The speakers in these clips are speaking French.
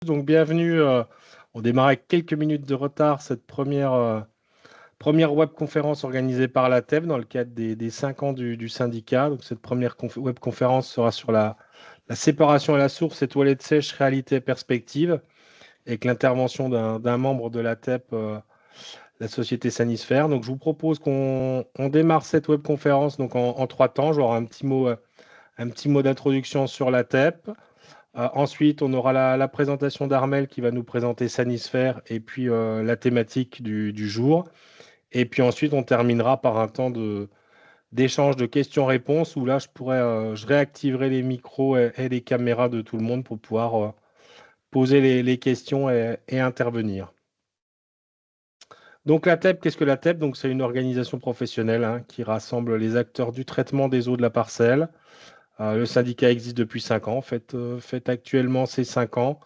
Donc bienvenue. On démarre avec quelques minutes de retard cette première webconférence organisée par la TEB dans le cadre des 5 ans du syndicat. Donc cette première webconférence sera sur la séparation à la source et toilettes sèches, réalité et perspective, avec l'intervention d'un membre de la TEB, la société Sanisphère. Donc je vous propose qu'on démarre cette webconférence donc en 3 temps. J'aurai un petit mot d'introduction sur la TEB. Ensuite, on aura la présentation d'Armel qui va nous présenter Sanisphère et puis la thématique du jour. Et puis ensuite, on terminera par un temps d'échange de questions-réponses où là, je réactiverai les micros et les caméras de tout le monde pour pouvoir poser les questions et intervenir. Donc la TEB, qu'est-ce que la TEB? Donc c'est une organisation professionnelle qui rassemble les acteurs du traitement des eaux de la parcelle. Le syndicat existe depuis 5 ans, fait actuellement ces 5 ans.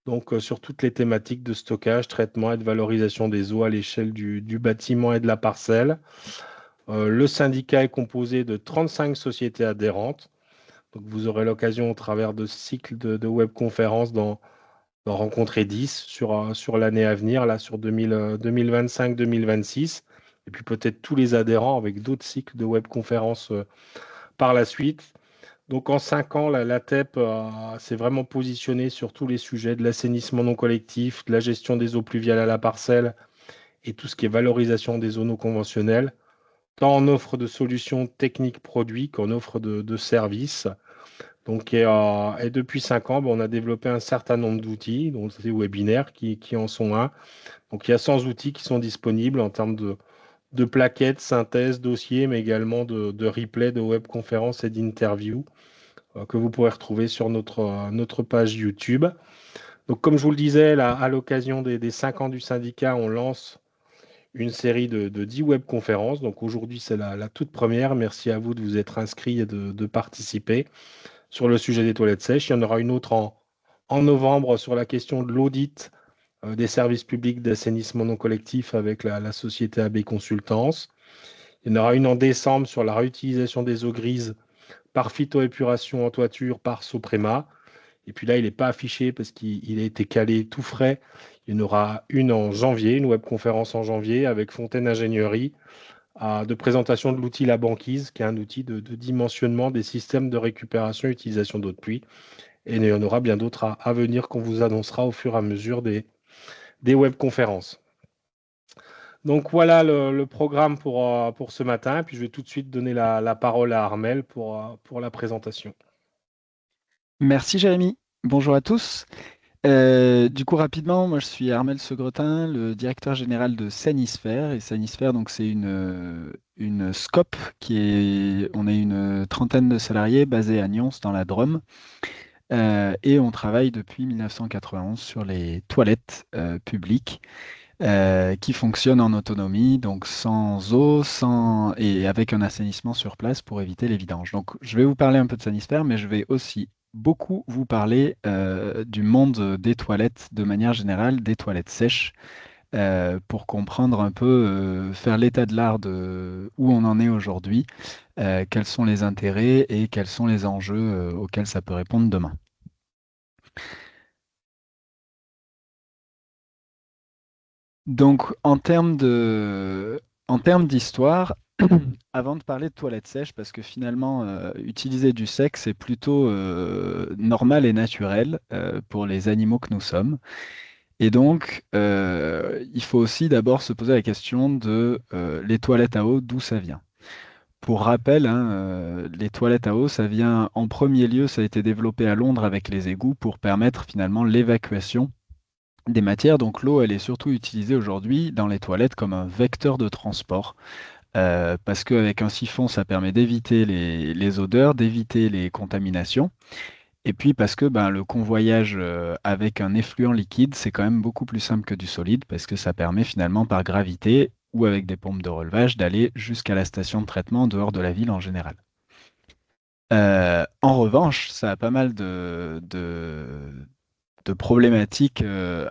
Donc, sur toutes les thématiques de stockage, traitement et de valorisation des eaux à l'échelle du bâtiment et de la parcelle. Le syndicat est composé de 35 sociétés adhérentes. Donc, vous aurez l'occasion, au travers de ce cycle de webconférences, d'en rencontrer 10 sur l'année à venir, là, sur 2025-2026. Et puis peut-être tous les adhérents avec d'autres cycles de webconférences par la suite. Donc en 5 ans, la TEP s'est vraiment positionnée sur tous les sujets de l'assainissement non collectif, de la gestion des eaux pluviales à la parcelle et tout ce qui est valorisation des eaux non conventionnelles, tant en offre de solutions techniques produits qu'en offre de services. Donc, et depuis 5 ans, on a développé un certain nombre d'outils, dont ces webinaires qui en sont un. Donc il y a 100 outils qui sont disponibles en termes de plaquettes, synthèse, dossiers, mais également de replay, de webconférences et d'interviews que vous pourrez retrouver sur notre page YouTube. Donc, comme je vous le disais, là, à l'occasion des 5 ans du syndicat, on lance une série de 10 webconférences. Donc, aujourd'hui, c'est la toute première. Merci à vous de vous être inscrits et de participer sur le sujet des toilettes sèches. Il y en aura une autre en novembre sur la question de l'audit des services publics d'assainissement non collectif avec la société AB Consultance. Il y en aura une en décembre sur la réutilisation des eaux grises par phytoépuration en toiture par Soprema. Et puis là, il n'est pas affiché parce qu'il a été calé tout frais. Il y en aura une en janvier, une webconférence en janvier avec Fontaine Ingénierie de présentation de l'outil La Banquise, qui est un outil de dimensionnement des systèmes de récupération et utilisation d'eau de pluie. Et il y en aura bien d'autres à venir qu'on vous annoncera au fur et à mesure des webconférences. Donc voilà le programme pour ce matin. Puis je vais tout de suite donner la parole à Armel pour la présentation. Merci Jérémy. Bonjour à tous. Du coup, rapidement, moi je suis Armel Segretin, le directeur général de Sanisphère. Et Sanisphère, donc c'est une SCOP on est une trentaine de salariés basés à Nyons dans la Drôme. Et on travaille depuis 1991 sur les toilettes publiques qui fonctionnent en autonomie, donc sans eau, et avec un assainissement sur place pour éviter les vidanges. Donc je vais vous parler un peu de Sanisphère, mais je vais aussi beaucoup vous parler du monde des toilettes de manière générale, des toilettes sèches, pour comprendre un peu, faire l'état de l'art de où on en est aujourd'hui, quels sont les intérêts et quels sont les enjeux auxquels ça peut répondre demain. Donc, en termes d'histoire, avant de parler de toilettes sèches, parce que finalement, utiliser du sexe est plutôt normal et naturel pour les animaux que nous sommes. Et donc, il faut aussi d'abord se poser la question de les toilettes à eau, d'où ça vient. Pour rappel, hein, les toilettes à eau, ça vient en premier lieu, ça a été développé à Londres avec les égouts pour permettre finalement l'évacuation des matières. Donc l'eau, elle est surtout utilisée aujourd'hui dans les toilettes comme un vecteur de transport. Parce qu'avec un siphon, ça permet d'éviter les odeurs, d'éviter les contaminations. Et puis parce que ben, le convoyage avec un effluent liquide, c'est quand même beaucoup plus simple que du solide, parce que ça permet finalement par gravité ou avec des pompes de relevage d'aller jusqu'à la station de traitement en dehors de la ville en général. En revanche, ça a pas mal de problématiques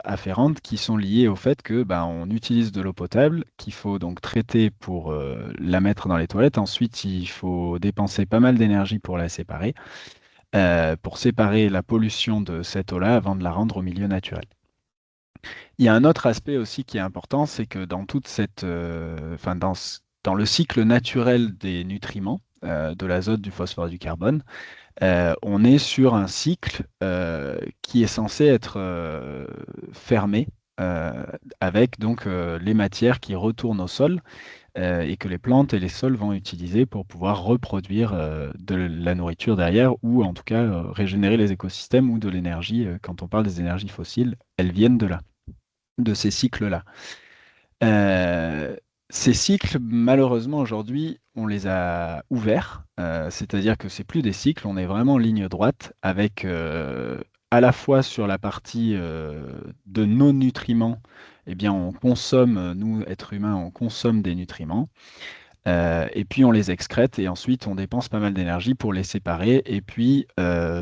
afférentes qui sont liées au fait que ben, on utilise de l'eau potable qu'il faut donc traiter pour la mettre dans les toilettes. Ensuite, il faut dépenser pas mal d'énergie pour la séparer. pour séparer la pollution de cette eau-là avant de la rendre au milieu naturel. Il y a un autre aspect aussi qui est important, c'est que dans toute cette, enfin dans le cycle naturel des nutriments, de l'azote, du phosphore et du carbone, on est sur un cycle qui est censé être fermé, euh, avec donc les matières qui retournent au sol et que les plantes et les sols vont utiliser pour pouvoir reproduire de la nourriture derrière, ou en tout cas régénérer les écosystèmes ou de l'énergie. Quand on parle des énergies fossiles, elles viennent de là, de ces cycles-là. Euh, Ces cycles, malheureusement, aujourd'hui, on les a ouverts, c'est-à-dire que c'est plus des cycles, on est vraiment en ligne droite avec à la fois sur la partie de nos nutriments, eh bien, on consomme, nous, êtres humains, on consomme des nutriments, et puis on les excrète, et ensuite on dépense pas mal d'énergie pour les séparer, et puis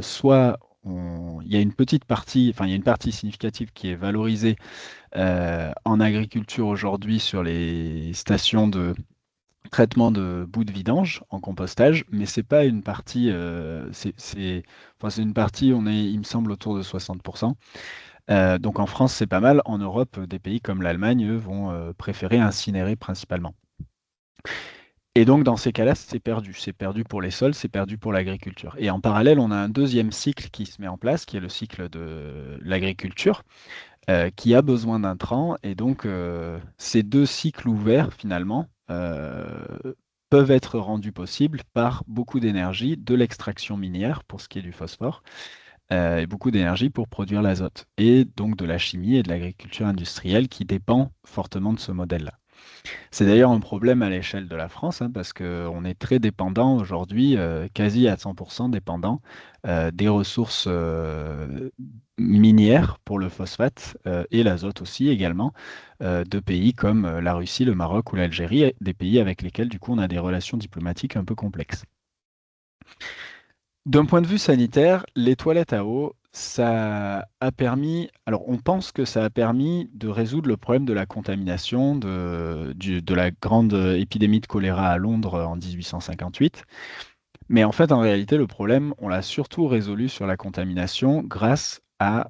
soit il y a une petite partie, enfin, il y a une partie significative qui est valorisée en agriculture aujourd'hui sur les stations de traitement de boues de vidange en compostage, mais c'est pas une partie, enfin, c'est une partie, on est, il me semble, autour de 60%. Donc en France, c'est pas mal. En Europe, des pays comme l'Allemagne, eux, vont préférer incinérer principalement. Et donc dans ces cas-là, c'est perdu. C'est perdu pour les sols, c'est perdu pour l'agriculture. Et en parallèle, on a un deuxième cycle qui se met en place, qui est le cycle de l'agriculture qui a besoin d'intrants. Et donc, ces deux cycles ouverts, finalement, peuvent être rendus possibles par beaucoup d'énergie de l'extraction minière, pour ce qui est du phosphore, et beaucoup d'énergie pour produire l'azote, et donc de la chimie et de l'agriculture industrielle qui dépend fortement de ce modèle-là. C'est d'ailleurs un problème à l'échelle de la France, hein, parce qu'on est très dépendant aujourd'hui, quasi à 100% dépendant des ressources minières pour le phosphate et l'azote aussi également, de pays comme la Russie, le Maroc ou l'Algérie, des pays avec lesquels du coup on a des relations diplomatiques un peu complexes. D'un point de vue sanitaire, les toilettes à eau, ça a permis, alors on pense que ça a permis de résoudre le problème de la contamination de la grande épidémie de choléra à Londres en 1858. Mais en fait, en réalité, le problème, on l'a surtout résolu sur la contamination grâce à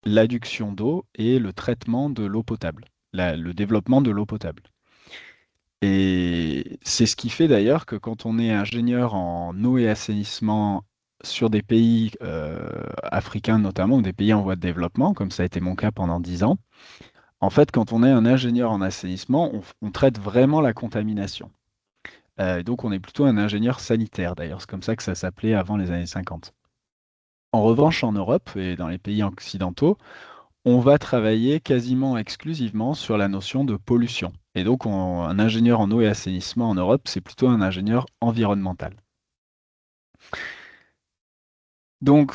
l'adduction d'eau et le traitement de l'eau potable, le développement de l'eau potable. Et c'est ce qui fait d'ailleurs que quand on est ingénieur en eau et assainissement sur des pays africains notamment, ou des pays en voie de développement, comme ça a été mon cas pendant 10 ans, en fait, quand on est un ingénieur en assainissement, on traite vraiment la contamination. Donc on est plutôt un ingénieur sanitaire d'ailleurs, c'est comme ça que ça s'appelait avant les années 50. En revanche, en Europe et dans les pays occidentaux, on va travailler quasiment exclusivement sur la notion de pollution. Et donc, un ingénieur en eau et assainissement en Europe, c'est plutôt un ingénieur environnemental. Donc,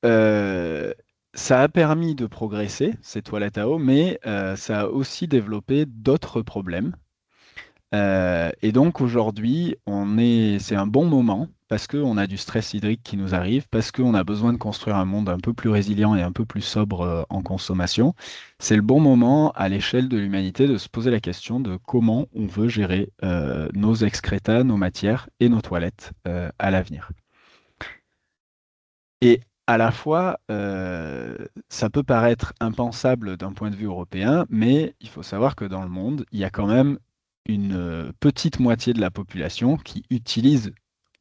euh, ça a permis de progresser, ces toilettes à eau, mais ça a aussi développé d'autres problèmes. Et donc aujourd'hui, c'est un bon moment parce qu'on a du stress hydrique qui nous arrive, parce qu'on a besoin de construire un monde un peu plus résilient et un peu plus sobre en consommation. C'est le bon moment à l'échelle de l'humanité de se poser la question de comment on veut gérer nos excrétas, nos matières et nos toilettes à l'avenir. Et à la fois, ça peut paraître impensable d'un point de vue européen, mais il faut savoir que dans le monde, il y a quand même une petite moitié de la population qui utilise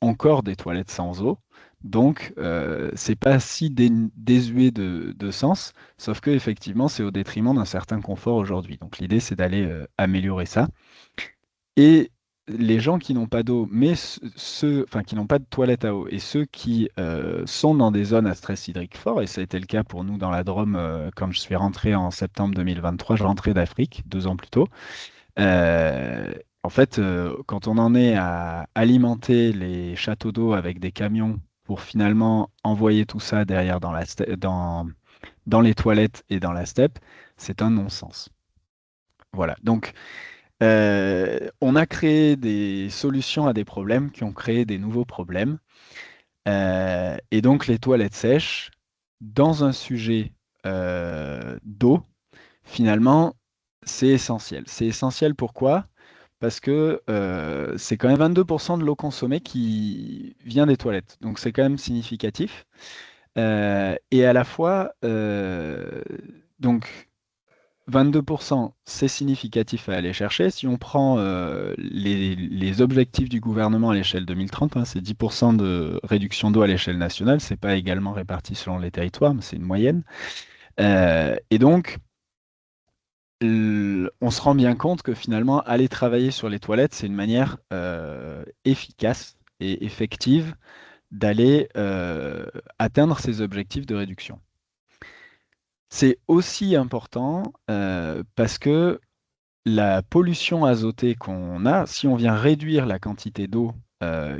encore des toilettes sans eau. Donc, c'est pas si désuet de sens, sauf que effectivement, c'est au détriment d'un certain confort aujourd'hui. Donc, l'idée, c'est d'aller améliorer ça. Et les gens qui n'ont pas d'eau, mais enfin, qui n'ont pas de toilette à eau, et ceux qui sont dans des zones à stress hydrique fort, et ça a été le cas pour nous dans la Drôme quand je suis rentré en septembre 2023, je rentrais d'Afrique 2 ans plus tôt. Euh, En fait, quand on en est à alimenter les châteaux d'eau avec des camions pour finalement envoyer tout ça derrière dans les toilettes et dans la steppe, c'est un non-sens. Voilà. Donc, on a créé des solutions à des problèmes qui ont créé des nouveaux problèmes. Et donc les toilettes sèches, dans un sujet d'eau, finalement, c'est essentiel. C'est essentiel pourquoi? parce que c'est quand même 22% de l'eau consommée qui vient des toilettes. Donc c'est quand même significatif. Et à la fois, donc 22%, c'est significatif à aller chercher. Si on prend les objectifs du gouvernement à l'échelle 2030, hein, c'est 10% de réduction d'eau à l'échelle nationale. C'est pas également réparti selon les territoires, mais c'est une moyenne. Et donc, on se rend bien compte que finalement, aller travailler sur les toilettes, c'est une manière efficace et effective d'aller atteindre ces objectifs de réduction. C'est aussi important parce que la pollution azotée qu'on a, si on vient réduire la quantité d'eau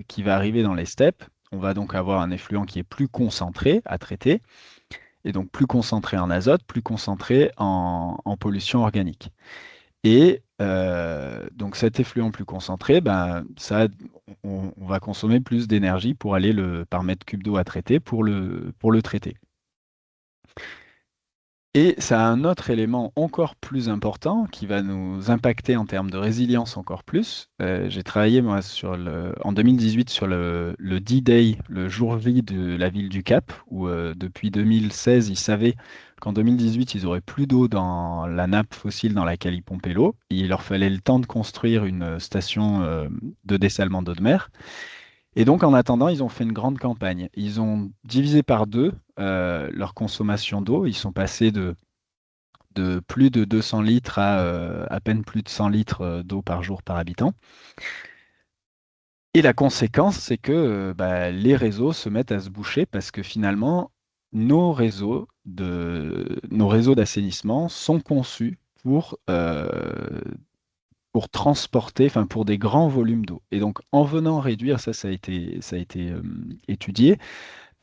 qui va arriver dans les steppes, on va donc avoir un effluent qui est plus concentré à traiter, et donc plus concentré en azote, plus concentré en pollution organique. Et donc cet effluent plus concentré, ben, on va consommer plus d'énergie pour aller par mètre cube d'eau à traiter pour le traiter. Et ça a un autre élément encore plus important qui va nous impacter en termes de résilience encore plus. J'ai travaillé moi en 2018 sur le D-Day, le jour J de la ville du Cap, où depuis 2016, ils savaient qu'en 2018, ils auraient plus d'eau dans la nappe fossile dans laquelle ils pompaient l'eau. Il leur fallait le temps de construire une station de dessalement d'eau de mer. Et donc, en attendant, ils ont fait une grande campagne. Ils ont divisé par deux leur consommation d'eau. Ils sont passés de plus de 200 litres à peine plus de 100 litres d'eau par jour par habitant. Et la conséquence, c'est que bah, les réseaux se mettent à se boucher parce que finalement, nos réseaux d'assainissement sont conçus pour transporter, enfin pour des grands volumes d'eau. Et donc, en venant réduire, ça a été étudié,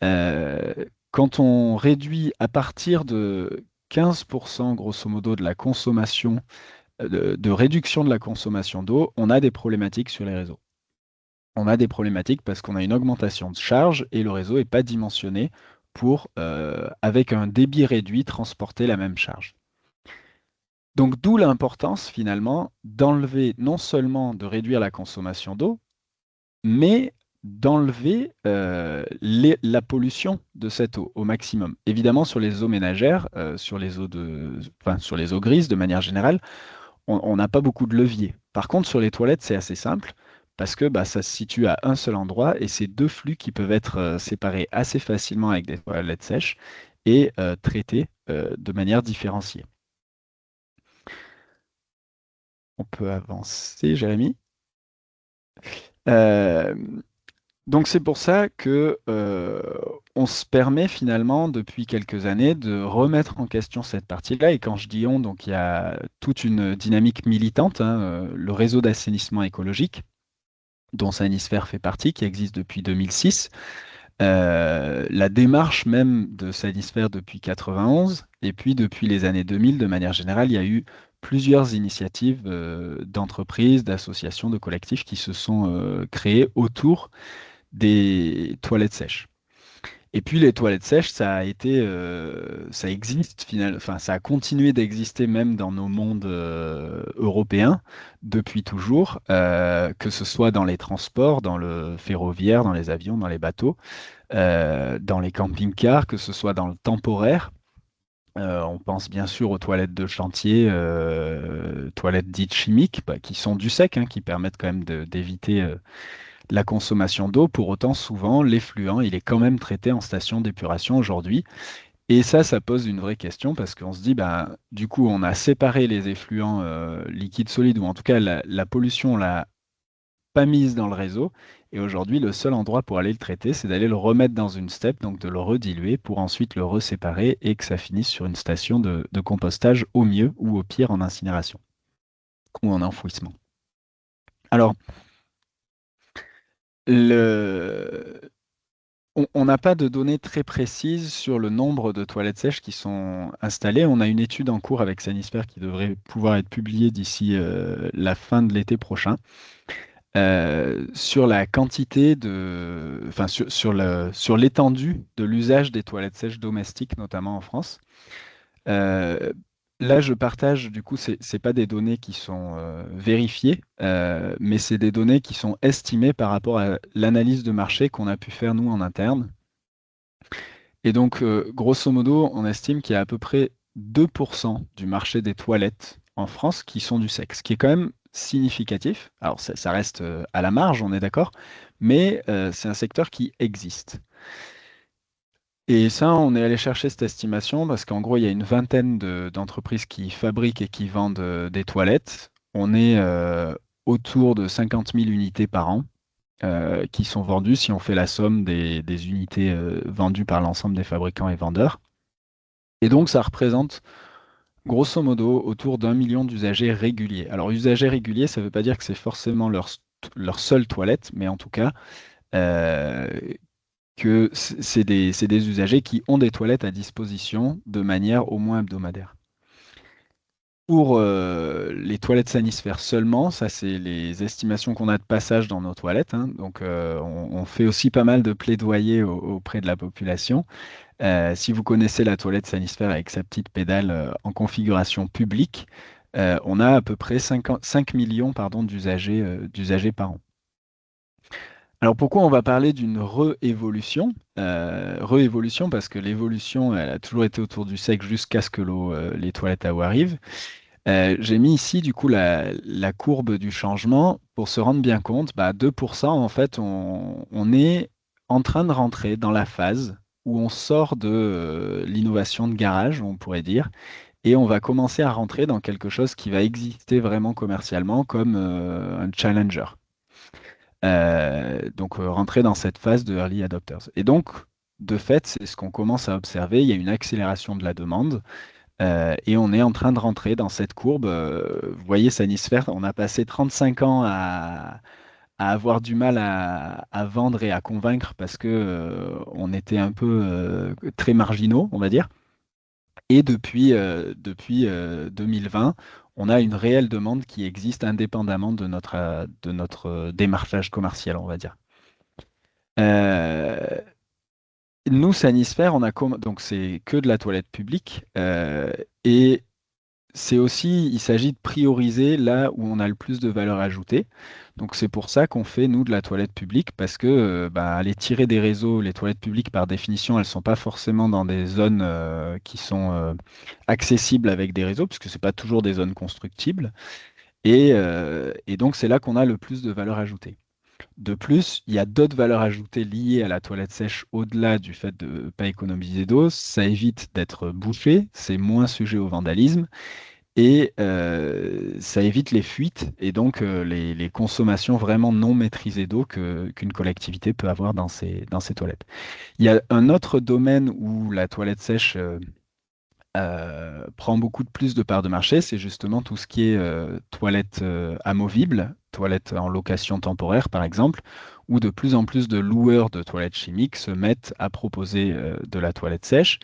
euh, quand on réduit à partir de 15% grosso modo de la consommation, de réduction de la consommation d'eau, on a des problématiques sur les réseaux. On a des problématiques parce qu'on a une augmentation de charge et le réseau n'est pas dimensionné pour, avec un débit réduit, transporter la même charge. Donc d'où l'importance finalement d'enlever, non seulement de réduire la consommation d'eau, mais d'enlever la pollution de cette eau au maximum. Évidemment, sur les eaux ménagères, sur les eaux grises de manière générale, on n'a pas beaucoup de levier. Par contre, sur les toilettes, c'est assez simple parce que bah, ça se situe à un seul endroit et c'est deux flux qui peuvent être séparés assez facilement avec des toilettes sèches et traités de manière différenciée. On peut avancer, Jérémy. Euh, Donc c'est pour ça que on se permet finalement depuis quelques années de remettre en question cette partie-là. Et quand je dis on, donc il y a toute une dynamique militante, hein, le réseau d'assainissement écologique, dont Sanisphère fait partie, qui existe depuis 2006. La démarche même de Sanisphère depuis 91, et puis depuis les années 2000, de manière générale, il y a eu plusieurs initiatives d'entreprises, d'associations, de collectifs qui se sont créés autour des toilettes sèches. Et puis les toilettes sèches, ça existe finalement, enfin ça a continué d'exister même dans nos mondes européens depuis toujours, que ce soit dans les transports, dans le ferroviaire, dans les avions, dans les bateaux, dans les camping-cars, que ce soit dans le temporaire. On pense bien sûr aux toilettes de chantier, toilettes dites chimiques, bah, qui sont du sec, hein, qui permettent quand même d'éviter la consommation d'eau. Pour autant, souvent, l'effluent, il est quand même traité en station d'épuration aujourd'hui. Et ça pose une vraie question parce qu'on se dit, ben, du coup, on a séparé les effluents liquides solides, ou en tout cas, la pollution, on l'a pas mise dans le réseau. Et aujourd'hui, le seul endroit pour aller le traiter, c'est d'aller le remettre dans une steppe, donc de le rediluer pour ensuite le reséparer et que ça finisse sur une station de compostage au mieux ou au pire en incinération ou en enfouissement. Alors, le, on n'a pas de données très précises sur le nombre de toilettes sèches qui sont installées. On a une étude en cours avec Sanisphère qui devrait pouvoir être publiée d'ici la fin de l'été prochain sur la quantité enfin sur l'étendue de l'usage des toilettes sèches domestiques, notamment en France. Euh, Là, je partage, du coup, c'est pas des données qui sont vérifiées, mais c'est des données qui sont estimées par rapport à l'analyse de marché qu'on a pu faire nous en interne. Et donc, grosso modo, on estime qu'il y a à peu près 2% du marché des toilettes en France qui sont du sexe, ce qui est quand même significatif. Alors, ça reste à la marge, on est d'accord, mais c'est un secteur qui existe. Et ça, on est allé chercher cette estimation parce qu'en gros, il y a une vingtaine d'entreprises qui fabriquent et qui vendent des toilettes. On est autour de 50 000 unités par an qui sont vendues si on fait la somme des unités vendues par l'ensemble des fabricants et vendeurs. Et donc, ça représente grosso modo autour d'1 million d'usagers réguliers. Alors, usagers réguliers, ça ne veut pas dire que c'est forcément leur seule toilette, mais en tout cas, euh, que c'est des usagers qui ont des toilettes à disposition de manière au moins hebdomadaire. Pour les toilettes Sanisphère seulement, ça c'est les estimations qu'on a de passage dans nos toilettes, hein. Donc on fait aussi pas mal de plaidoyer auprès de la population. Si vous connaissez la toilette Sanisphère avec sa petite pédale en configuration publique, on a à peu près 5 millions pardon, d'usagers par an. Alors pourquoi on va parler d'une réévolution? Réévolution parce que l'évolution, elle a toujours été autour du sexe jusqu'à ce que les toilettes à eau arrivent. J'ai mis ici du coup la courbe du changement pour se rendre bien compte. 2%, en fait, on est en train de rentrer dans la phase où on sort de l'innovation de garage, on pourrait dire, et on va commencer à rentrer dans quelque chose qui va exister vraiment commercialement comme un challenger. Donc rentrer dans cette phase de early adopters. Et donc, de fait, c'est ce qu'on commence à observer. Il y a une accélération de la demande et on est en train de rentrer dans cette courbe. Vous voyez, Sanisphère, on a passé 35 ans à avoir du mal à vendre et à convaincre parce que on était un peu très marginaux, on va dire. Et depuis 2020, on a une réelle demande qui existe indépendamment de notre démarchage commercial, on va dire. Euh, Nous, Sanisphère, donc c'est que de la toilette publique et c'est aussi, il s'agit de prioriser là où on a le plus de valeur ajoutée. Donc c'est pour ça qu'on fait, nous, de la toilette publique, parce que aller tirer des réseaux, les toilettes publiques, par définition, elles ne sont pas forcément dans des zones qui sont accessibles avec des réseaux, puisque ce n'est pas toujours des zones constructibles. Et donc c'est là qu'on a le plus de valeur ajoutée. De plus, il y a d'autres valeurs ajoutées liées à la toilette sèche au-delà du fait de ne pas économiser d'eau. Ça évite d'être bouché, c'est moins sujet au vandalisme et ça évite les fuites et donc les consommations vraiment non maîtrisées d'eau qu'une collectivité peut avoir dans ses toilettes. Il y a un autre domaine où la toilette sèche prend beaucoup de plus de parts de marché, c'est justement tout ce qui est toilette amovible, toilette en location temporaire par exemple, où de plus en plus de loueurs de toilettes chimiques se mettent à proposer de la toilette sèche,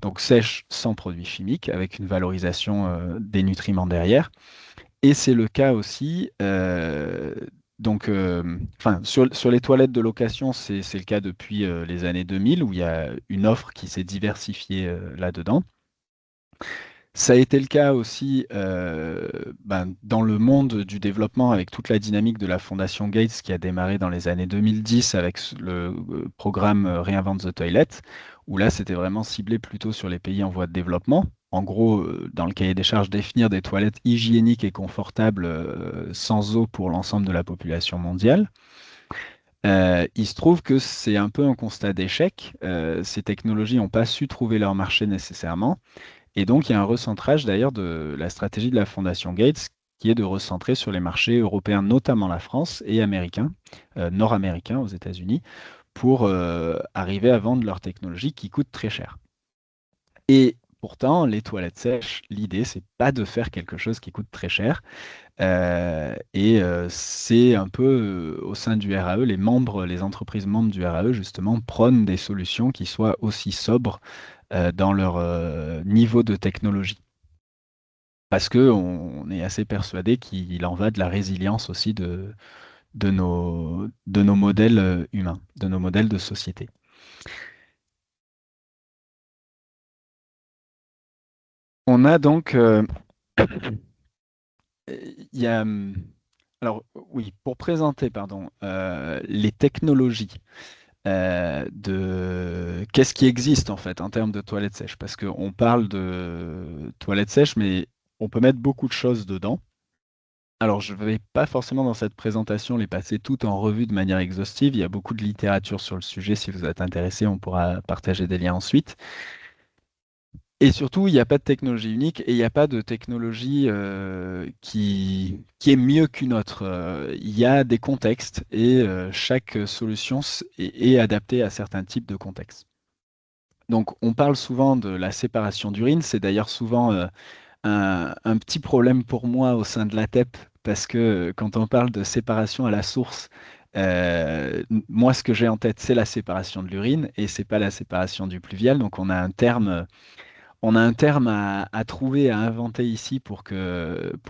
donc sèche sans produits chimiques, avec une valorisation des nutriments derrière. Et c'est le cas aussi, sur les toilettes de location, c'est le cas depuis les années 2000, où il y a une offre qui s'est diversifiée là-dedans. Ça a été le cas aussi dans le monde du développement avec toute la dynamique de la Fondation Gates qui a démarré dans les années 2010 avec le programme Reinvent the Toilet, où là c'était vraiment ciblé plutôt sur les pays en voie de développement. En gros, dans le cahier des charges, définir des toilettes hygiéniques et confortables sans eau pour l'ensemble de la population mondiale. Il se trouve que c'est un peu un constat d'échec. Ces technologies n'ont pas su trouver leur marché nécessairement. Et donc, il y a un recentrage d'ailleurs de la stratégie de la Fondation Gates qui est de recentrer sur les marchés européens, notamment la France, et américains, nord-américains aux États-Unis, pour arriver à vendre leur technologie qui coûte très cher. Et pourtant, les toilettes sèches, l'idée, c'est pas de faire quelque chose qui coûte très cher. C'est un peu au sein du RAE, les entreprises membres du RAE, justement, prônent des solutions qui soient aussi sobres dans leur niveau de technologie. Parce qu'on est assez persuadé qu'il en va de la résilience aussi de nos modèles humains, de nos modèles de société. On a donc, il y a, alors oui, pour présenter, pardon, les technologies de qu'est-ce qui existe en fait en termes de toilettes sèches, parce qu'on parle de toilettes sèches, mais on peut mettre beaucoup de choses dedans. Alors, je ne vais pas forcément dans cette présentation les passer toutes en revue de manière exhaustive. Il y a beaucoup de littérature sur le sujet. Si vous êtes intéressé, on pourra partager des liens ensuite. Et surtout, il n'y a pas de technologie unique et il n'y a pas de technologie qui est mieux qu'une autre. Il y a des contextes et chaque solution est adaptée à certains types de contextes. Donc, on parle souvent de la séparation d'urine. C'est d'ailleurs souvent un petit problème pour moi au sein de la TEP, parce que quand on parle de séparation à la source, moi, ce que j'ai en tête, c'est la séparation de l'urine et c'est pas la séparation du pluvial. Donc, on a un terme à trouver, à inventer ici pour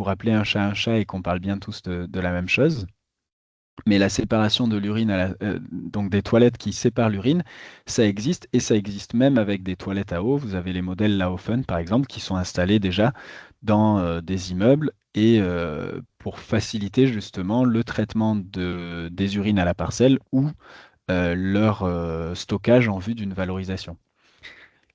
appeler un chat et qu'on parle bien tous de la même chose. Mais la séparation de l'urine, donc des toilettes qui séparent l'urine, ça existe et ça existe même avec des toilettes à eau. Vous avez les modèles Laufen, par exemple, qui sont installés déjà dans des immeubles et pour faciliter justement le traitement des urines à la parcelle ou leur stockage en vue d'une valorisation.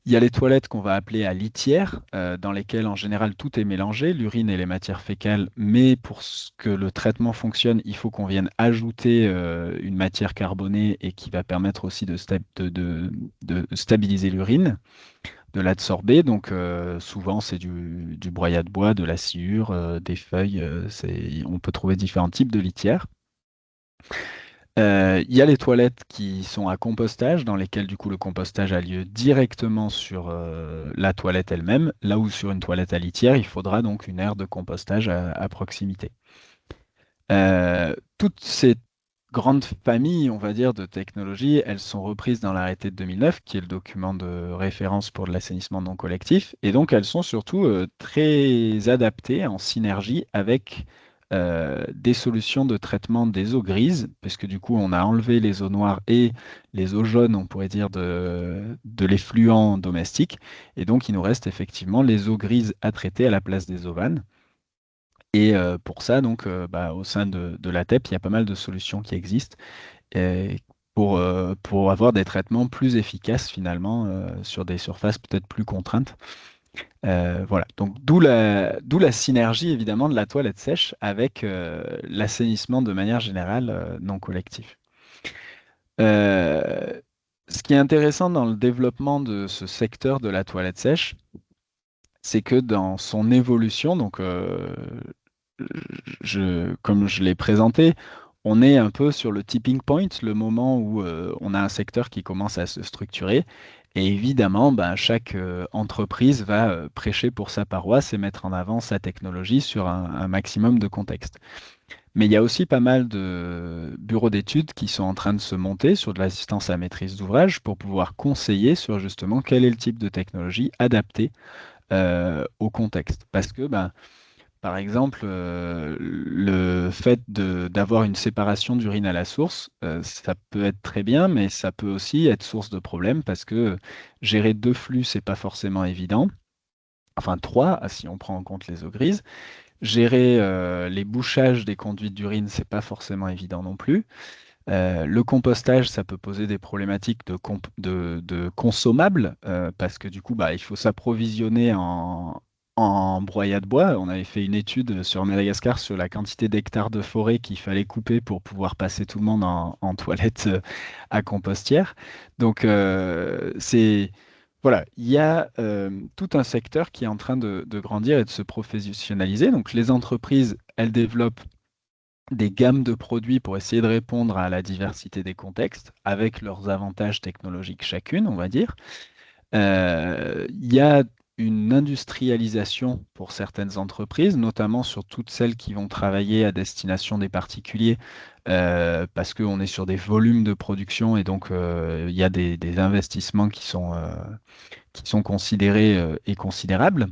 Il y a les toilettes qu'on va appeler à litière, dans lesquelles en général tout est mélangé, l'urine et les matières fécales, mais pour que le traitement fonctionne, il faut qu'on vienne ajouter une matière carbonée et qui va permettre aussi de stabiliser l'urine, de l'absorber. Donc souvent c'est du broyat de bois, de la sciure, des feuilles, on peut trouver différents types de litières. Il y a les toilettes qui sont à compostage, dans lesquelles du coup le compostage a lieu directement sur la toilette elle-même, là où sur une toilette à litière, il faudra donc une aire de compostage à proximité. Toutes ces grandes familles, on va dire, de technologies, elles sont reprises dans l'arrêté de 2009, qui est le document de référence pour l'assainissement non collectif, et donc elles sont surtout très adaptées en synergie avec des solutions de traitement des eaux grises, parce que du coup on a enlevé les eaux noires et les eaux jaunes, on pourrait dire, de l'effluent domestique, et donc il nous reste effectivement les eaux grises à traiter à la place des eaux vannes. Et pour ça, donc, au sein de la TEP, il y a pas mal de solutions qui existent et pour avoir des traitements plus efficaces finalement sur des surfaces peut-être plus contraintes. Voilà, donc d'où la synergie évidemment de la toilette sèche avec l'assainissement de manière générale non collectif. Euh, Ce qui est intéressant dans le développement de ce secteur de la toilette sèche, c'est que dans son évolution, donc comme je l'ai présenté, on est un peu sur le tipping point, le moment où on a un secteur qui commence à se structurer. Et évidemment, ben, chaque entreprise va prêcher pour sa paroisse et mettre en avant sa technologie sur un maximum de contextes. Mais il y a aussi pas mal de bureaux d'études qui sont en train de se monter sur de l'assistance à maîtrise d'ouvrage pour pouvoir conseiller sur justement quel est le type de technologie adaptée au contexte. Parce que ben, par exemple, le fait d'avoir une séparation d'urine à la source, ça peut être très bien, mais ça peut aussi être source de problèmes parce que gérer deux flux, c'est pas forcément évident. Enfin, trois, si on prend en compte les eaux grises. Gérer les bouchages des conduites d'urine, c'est pas forcément évident non plus. Le compostage, ça peut poser des problématiques de consommables, parce que du coup, bah, il faut s'approvisionner en broyat de bois. On avait fait une étude sur Madagascar sur la quantité d'hectares de forêt qu'il fallait couper pour pouvoir passer tout le monde en toilette à compostière. Donc, voilà, il y a tout un secteur qui est en train de grandir et de se professionnaliser. Donc, les entreprises, elles développent des gammes de produits pour essayer de répondre à la diversité des contextes, avec leurs avantages technologiques chacune, on va dire. Il y a une industrialisation pour certaines entreprises, notamment sur toutes celles qui vont travailler à destination des particuliers, parce qu'on est sur des volumes de production et donc il y a des investissements qui sont considérés et considérables.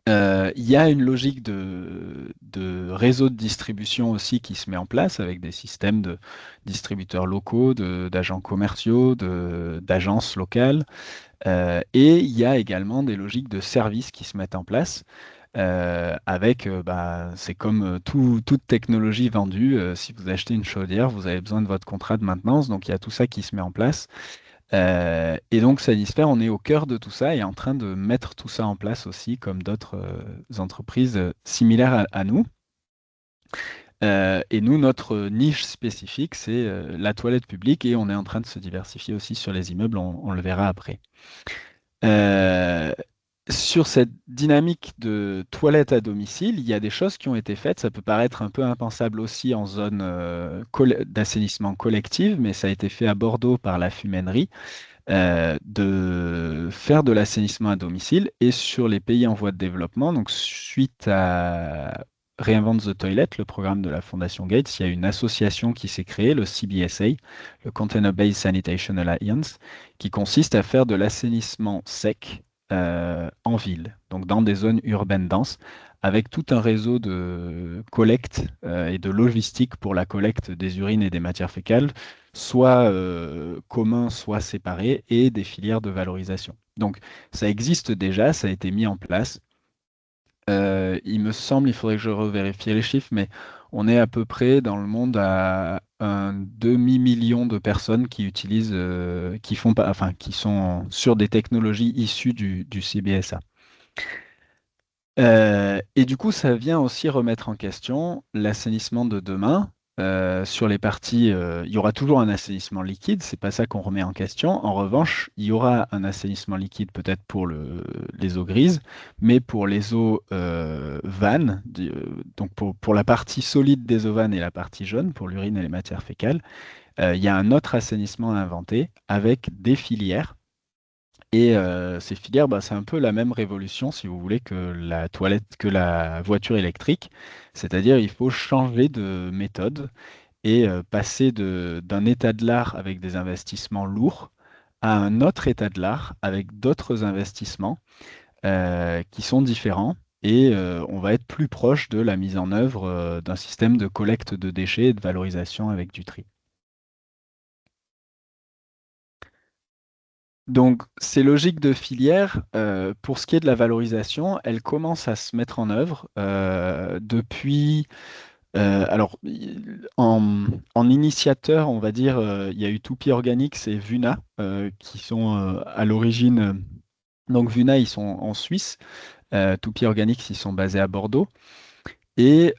Il y a une logique de réseau de distribution aussi qui se met en place avec des systèmes de distributeurs locaux, d'agents commerciaux, d'agences locales. Et il y a également des logiques de services qui se mettent en place. Avec, c'est comme toute technologie vendue. Si vous achetez une chaudière, vous avez besoin de votre contrat de maintenance. Donc il y a tout ça qui se met en place. Et donc, Sanisphere, on est au cœur de tout ça et en train de mettre tout ça en place aussi, comme d'autres entreprises similaires à nous. Et nous, notre niche spécifique, c'est la toilette publique et on est en train de se diversifier aussi sur les immeubles, on le verra après. Euh, Sur cette dynamique de toilette à domicile, il y a des choses qui ont été faites. Ça peut paraître un peu impensable aussi en zone d'assainissement collective, mais ça a été fait à Bordeaux par la Fumainerie de faire de l'assainissement à domicile et sur les pays en voie de développement. Donc, suite à Reinvent the Toilet, le programme de la Fondation Gates, il y a une association qui s'est créée, le CBSA, le Container Based Sanitation Alliance, qui consiste à faire de l'assainissement sec en ville, donc dans des zones urbaines denses, avec tout un réseau de collecte et de logistique pour la collecte des urines et des matières fécales, soit communs, soit séparés, et des filières de valorisation. Donc ça existe déjà, ça a été mis en place. Il me semble, il faudrait que je revérifie les chiffres, mais on est à peu près dans le monde à un demi-million de personnes qui utilisent, qui font pas, enfin, qui sont sur des technologies issues du CBSA. Et du coup, ça vient aussi remettre en question l'assainissement de demain. Sur les parties, il y aura toujours un assainissement liquide, c'est pas ça qu'on remet en question. En revanche, il y aura un assainissement liquide peut-être pour les eaux grises, mais pour les eaux vannes, donc pour la partie solide des eaux vannes et la partie jaune, pour l'urine et les matières fécales, il y a un autre assainissement à inventer avec des filières. Et ces filières, c'est un peu la même révolution, si vous voulez, que la toilette, que la voiture électrique. C'est-à-dire, il faut changer de méthode et passer d'un état de l'art avec des investissements lourds à un autre état de l'art avec d'autres investissements qui sont différents. Et on va être plus proche de la mise en œuvre d'un système de collecte de déchets et de valorisation avec du tri. Donc, ces logiques de filière, pour ce qui est de la valorisation, elles commencent à se mettre en œuvre depuis. Alors, en initiateur, on va dire, il y a eu Tupi Organics et Vuna qui sont à l'origine. Donc, Vuna, ils sont en Suisse. Tupi Organics, ils sont basés à Bordeaux. Et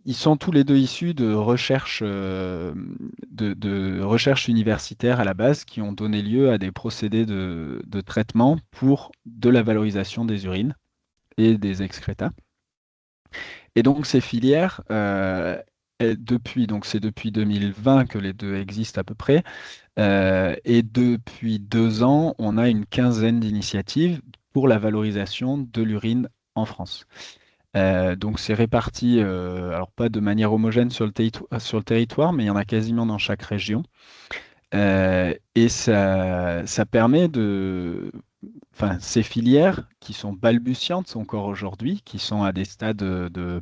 ils sont tous les deux issus de recherches, de recherches universitaires à la base qui ont donné lieu à des procédés de traitement pour de la valorisation des urines et des excréta. Et donc ces filières, donc c'est depuis 2020 que les deux existent à peu près, et depuis 2 ans, on a une quinzaine d'initiatives pour la valorisation de l'urine en France. Donc c'est réparti, alors pas de manière homogène sur le territoire, mais il y en a quasiment dans chaque région. Et ça permet enfin, ces filières qui sont balbutiantes encore aujourd'hui, qui sont à des stades de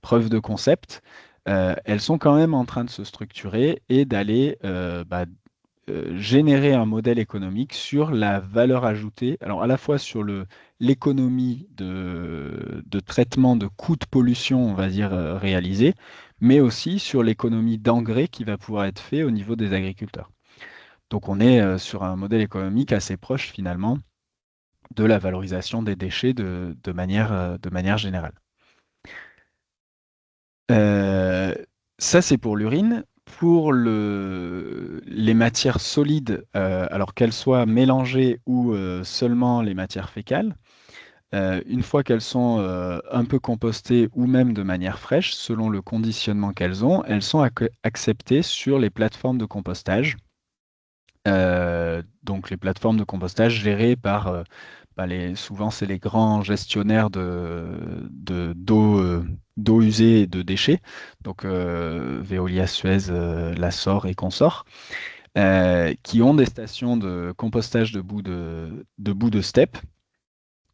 preuve de concept, elles sont quand même en train de se structurer et d'aller générer un modèle économique sur la valeur ajoutée, alors à la fois sur l'économie de traitement de coûts de pollution, on va dire, réalisés, mais aussi sur l'économie d'engrais qui va pouvoir être fait au niveau des agriculteurs. Donc on est sur un modèle économique assez proche finalement de la valorisation des déchets de manière générale. Euh, Ça, c'est pour l'urine. Pour les matières solides, alors qu'elles soient mélangées ou seulement les matières fécales, une fois qu'elles sont un peu compostées ou même de manière fraîche, selon le conditionnement qu'elles ont, elles sont acceptées sur les plateformes de compostage. Donc les plateformes de compostage gérées par souvent c'est les grands gestionnaires d'eau usée et de déchets, donc Veolia, Suez, Lassor et consorts, qui ont des stations de compostage de bout de steppe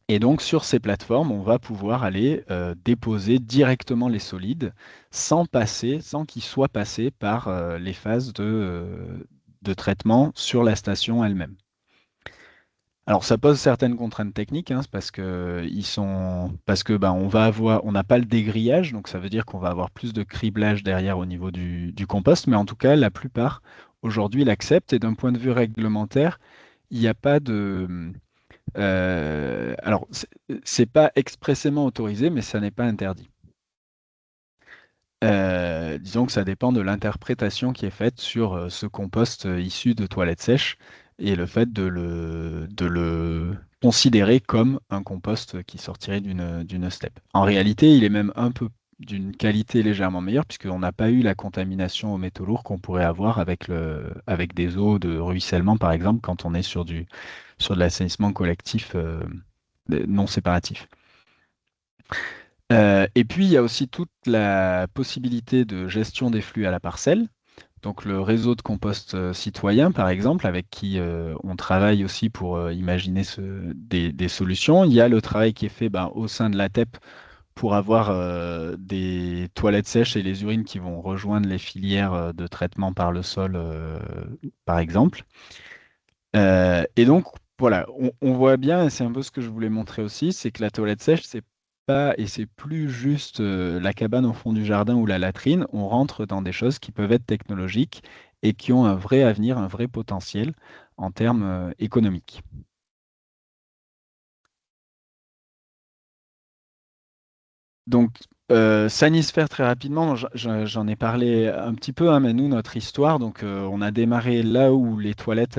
Et donc, sur ces plateformes, on va pouvoir aller déposer directement les solides sans qu'ils soient passés par les phases de traitement sur la station elle-même. Alors, ça pose certaines contraintes techniques, hein, c'est parce que ben, on n'a pas le dégrillage, donc ça veut dire qu'on va avoir plus de criblage derrière au niveau du compost, mais en tout cas, la plupart aujourd'hui l'acceptent. Et d'un point de vue réglementaire, il n'y a pas de, alors, c'est pas expressément autorisé, mais ça n'est pas interdit. Disons que ça dépend de l'interprétation qui est faite sur ce compost issu de toilettes sèches et le fait de le considérer comme un compost qui sortirait d'une steppe. En réalité, il est même un peu d'une qualité légèrement meilleure puisqu'on n'a pas eu la contamination aux métaux lourds qu'on pourrait avoir avec des eaux de ruissellement, par exemple, quand on est sur de l'assainissement collectif non séparatif. Et puis, il y a aussi toute la possibilité de gestion des flux à la parcelle. Donc, le réseau de compost citoyen, par exemple, avec qui on travaille aussi pour imaginer des solutions. Il y a le travail qui est fait ben, au sein de l'ATEP pour avoir des toilettes sèches et les urines qui vont rejoindre les filières de traitement par le sol, par exemple. Et donc, voilà, on voit bien, et c'est un peu ce que je voulais montrer aussi, c'est que la toilette sèche, c'est pas, et c'est plus juste la cabane au fond du jardin ou la latrine, on rentre dans des choses qui peuvent être technologiques et qui ont un vrai avenir, un vrai potentiel en termes économiques. Donc, Sanisphère, très rapidement, j'en ai parlé un petit peu, hein, mais nous, notre histoire, donc on a démarré là où les toilettes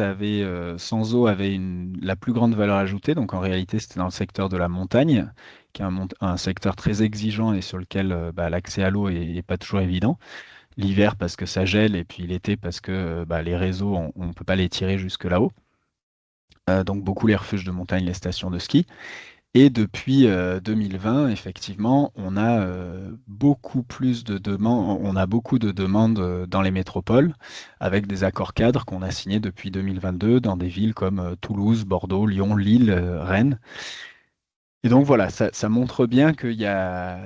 sans eau avaient la plus grande valeur ajoutée. Donc, en réalité, c'était dans le secteur de la montagne, qui est un secteur très exigeant et sur lequel bah, l'accès à l'eau est pas toujours évident. L'hiver parce que ça gèle et puis l'été parce que bah, les réseaux, on ne peut pas les tirer jusque là-haut. Donc, beaucoup les refuges de montagne, les stations de ski. Et depuis 2020, effectivement, on a beaucoup plus de demandes, on a beaucoup de demandes dans les métropoles, avec des accords cadres qu'on a signés depuis 2022 dans des villes comme Toulouse, Bordeaux, Lyon, Lille, Rennes. Et donc voilà, ça montre bien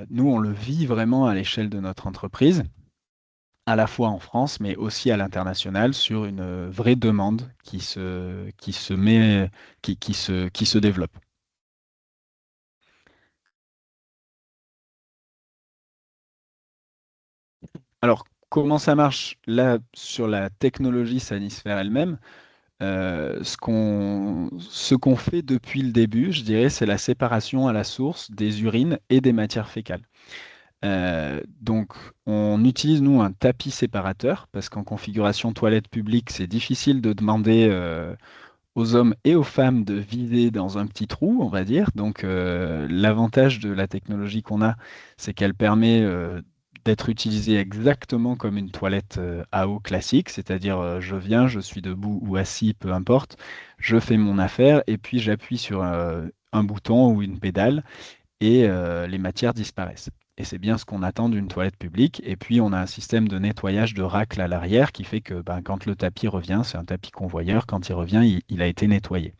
nous, on le vit vraiment à l'échelle de notre entreprise, à la fois en France, mais aussi à l'international, sur une vraie demande qui se développe. Alors, comment ça marche là sur la technologie Sanisphère elle-même? Ce qu'on fait depuis le début, je dirais, c'est la séparation à la source des urines et des matières fécales. Donc, on utilise, nous, un tapis séparateur, parce qu'en configuration toilette publique, c'est difficile de demander aux hommes et aux femmes de vider dans un petit trou, on va dire. Donc, l'avantage de la technologie qu'on a, c'est qu'elle permet d'être utilisée exactement comme une toilette à eau classique, c'est-à-dire je viens, je suis debout ou assis, peu importe, je fais mon affaire et puis j'appuie sur un bouton ou une pédale et les matières disparaissent. Et c'est bien ce qu'on attend d'une toilette publique. Et puis, on a un système de nettoyage de racle à l'arrière qui fait que ben, quand le tapis revient, c'est un tapis convoyeur, quand il revient, il a été nettoyé.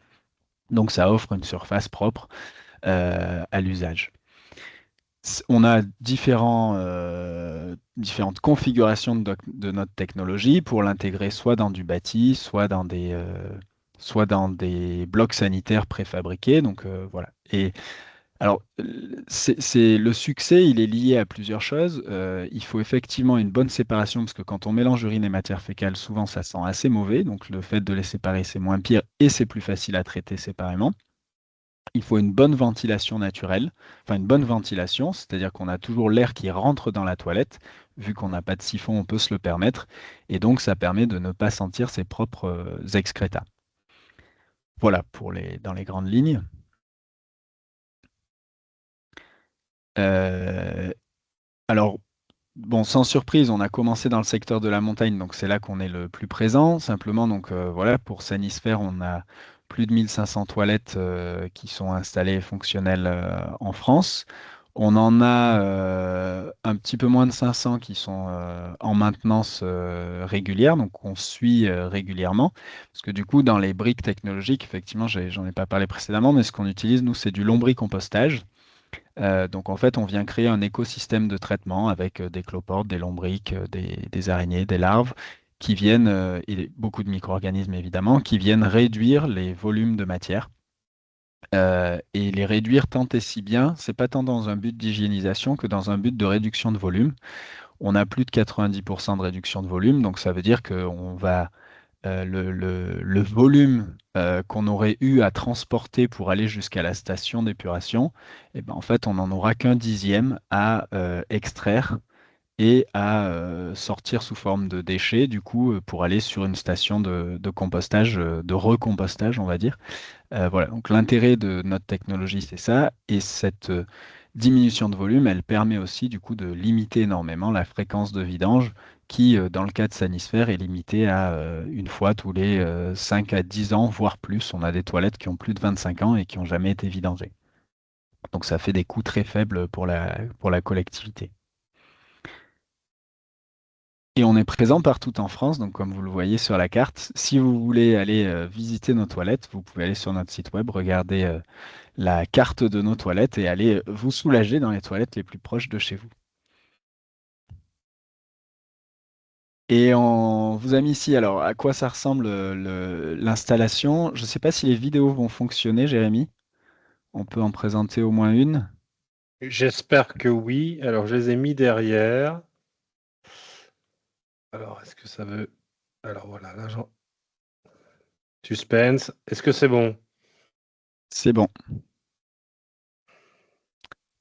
Donc, ça offre une surface propre à l'usage. On a différentes configurations de notre technologie pour l'intégrer soit dans du bâti, soit dans des blocs sanitaires préfabriqués. Donc, voilà. Et alors, le succès, il est lié à plusieurs choses. Il faut effectivement une bonne séparation parce que quand on mélange urine et matière fécale, souvent ça sent assez mauvais. Donc, le fait de les séparer, c'est moins pire et c'est plus facile à traiter séparément. Il faut une bonne ventilation naturelle, enfin une bonne ventilation, c'est-à-dire qu'on a toujours l'air qui rentre dans la toilette. Vu qu'on n'a pas de siphon, on peut se le permettre. Et donc, ça permet de ne pas sentir ses propres excrétas. Voilà dans les grandes lignes. Euh, alors, bon, sans surprise, on a commencé dans le secteur de la montagne, donc c'est là qu'on est le plus présent. Simplement, donc voilà, pour Sanisphère, on a plus de 1500 toilettes qui sont installées et fonctionnelles en France. On en a un petit peu moins de 500 qui sont en maintenance régulière, donc on suit régulièrement. Parce que du coup, dans les briques technologiques, effectivement, j'en ai pas parlé précédemment, mais ce qu'on utilise, nous, c'est du lombricompostage. Donc en fait, on vient créer un écosystème de traitement avec des cloportes, des lombrics, des araignées, des larves qui viennent, et beaucoup de micro-organismes évidemment, qui viennent réduire les volumes de matière. Et les réduire tant et si bien, c'est pas tant dans un but d'hygiénisation que dans un but de réduction de volume. On a plus de 90% de réduction de volume, donc ça veut dire qu'on va le volume qu'on aurait eu à transporter pour aller jusqu'à la station d'épuration, et ben en fait, on n'en aura qu'un dixième à extraire et à sortir sous forme de déchets, du coup, pour aller sur une station de compostage, de recompostage, on va dire. Voilà, donc l'intérêt de notre technologie, c'est ça. Et cette diminution de volume, elle permet aussi du coup de limiter énormément la fréquence de vidange qui, dans le cas de Sanisphère, est limitée à une fois tous les 5 à 10 ans, voire plus. On a des toilettes qui ont plus de 25 ans et qui n'ont jamais été vidangées. Donc ça fait des coûts très faibles pour la collectivité. Et on est présent partout en France, donc comme vous le voyez sur la carte. Si vous voulez aller visiter nos toilettes, vous pouvez aller sur notre site web, regarder la carte de nos toilettes et aller vous soulager dans les toilettes les plus proches de chez vous. Et on vous a mis ici, alors à quoi ça ressemble l'installation? Je ne sais pas si les vidéos vont fonctionner, Jérémy. On peut en présenter au moins une. J'espère que oui. Alors, je les ai mis derrière. Alors, est-ce que ça veut... Alors voilà, là, suspense. Est-ce que c'est bon? C'est bon.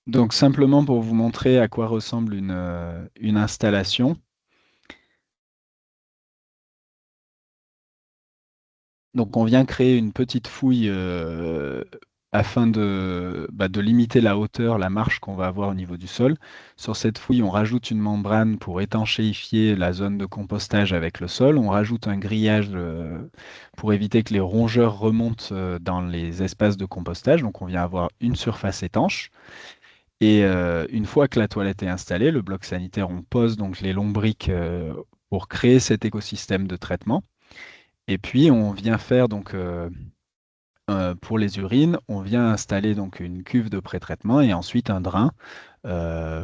Donc simplement pour vous montrer à quoi ressemble une installation. Donc on vient créer une petite fouille afin de limiter la hauteur, la marche qu'on va avoir au niveau du sol. Sur cette fouille, on rajoute une membrane pour étanchéifier la zone de compostage avec le sol. On rajoute un grillage pour éviter que les rongeurs remontent dans les espaces de compostage. Donc on vient avoir une surface étanche. Et une fois que la toilette est installée, le bloc sanitaire, on pose donc les lombrics pour créer cet écosystème de traitement. Et puis on vient faire donc pour les urines, on vient installer donc une cuve de pré-traitement et ensuite un drain